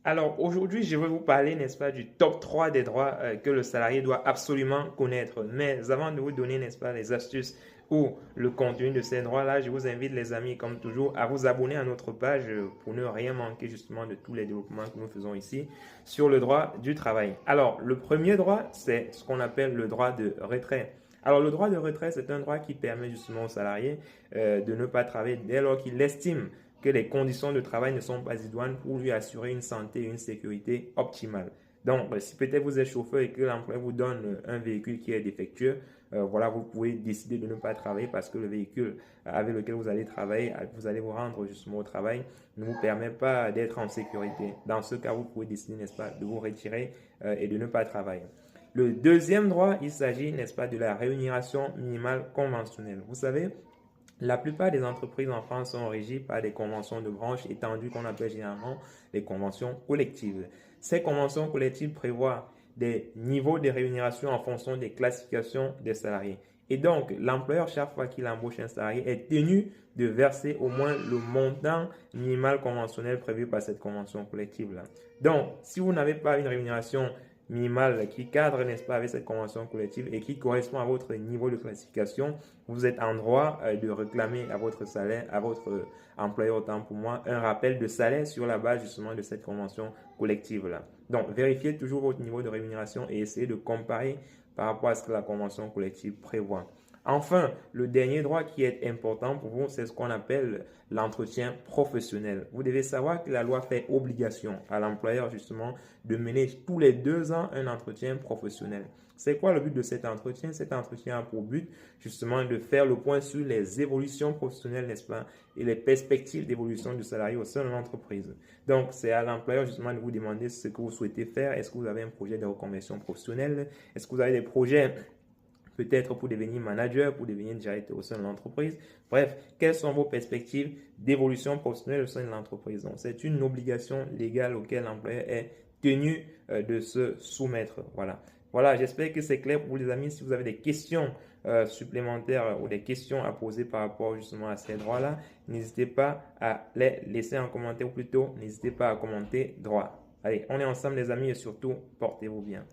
Alors aujourd'hui, je vais vous parler, n'est-ce pas, du top 3 des droits que le salarié doit absolument connaître. Mais avant de vous donner, n'est-ce pas, les astuces ou le contenu de ces droits-là, je vous invite, les amis, comme toujours, à vous abonner à notre page pour ne rien manquer justement de tous les développements que nous faisons ici sur le droit du travail. Alors, le premier droit, c'est ce qu'on appelle le droit de retrait. Alors, le droit de retrait, c'est un droit qui permet justement au salarié de ne pas travailler dès lors qu'il estime que les conditions de travail ne sont pas idoines pour lui assurer une santé et une sécurité optimale. Donc, si peut-être vous êtes chauffeur et que l'employeur vous donne un véhicule qui est défectueux, voilà, vous pouvez décider de ne pas travailler parce que le véhicule avec lequel vous allez travailler, vous allez vous rendre justement au travail, ne vous permet pas d'être en sécurité. Dans ce cas, vous pouvez décider, n'est-ce pas, de vous retirer et de ne pas travailler. Le deuxième droit, il s'agit, n'est-ce pas, de la rémunération minimale conventionnelle. Vous savez, la plupart des entreprises en France sont régies par des conventions de branche étendues qu'on appelle généralement les conventions collectives. Ces conventions collectives prévoient des niveaux de rémunération en fonction des classifications des salariés. Et donc, l'employeur, chaque fois qu'il embauche un salarié, est tenu de verser au moins le montant minimal conventionnel prévu par cette convention collective-là. Donc, si vous n'avez pas une rémunération minimale qui cadre, n'est-ce pas, avec cette convention collective et qui correspond à votre niveau de classification, vous êtes en droit de réclamer à votre salaire, à votre employeur, autant pour moi, un rappel de salaire sur la base justement de cette convention collective-là. Donc, vérifiez toujours votre niveau de rémunération et essayez de comparer par rapport à ce que la convention collective prévoit. Enfin, le dernier droit qui est important pour vous, c'est ce qu'on appelle l'entretien professionnel. Vous devez savoir que la loi fait obligation à l'employeur justement de mener tous les 2 ans un entretien professionnel. C'est quoi le but de cet entretien? Cet entretien a pour but justement de faire le point sur les évolutions professionnelles, n'est-ce pas, et les perspectives d'évolution du salarié au sein de l'entreprise. Donc, c'est à l'employeur justement de vous demander ce que vous souhaitez faire. Est-ce que vous avez un projet de reconversion professionnelle? Est-ce que vous avez des projets peut-être pour devenir manager, pour devenir directeur au sein de l'entreprise? Bref, quelles sont vos perspectives d'évolution professionnelle au sein de l'entreprise? Donc, c'est une obligation légale auquel l'employeur est tenu de se soumettre. Voilà. Voilà, j'espère que c'est clair pour vous les amis. Si vous avez des questions supplémentaires ou des questions à poser par rapport justement à ces droits-là, n'hésitez pas à les laisser en commentaire ou plutôt n'hésitez pas à commenter droit. Allez, on est ensemble les amis et surtout, portez-vous bien.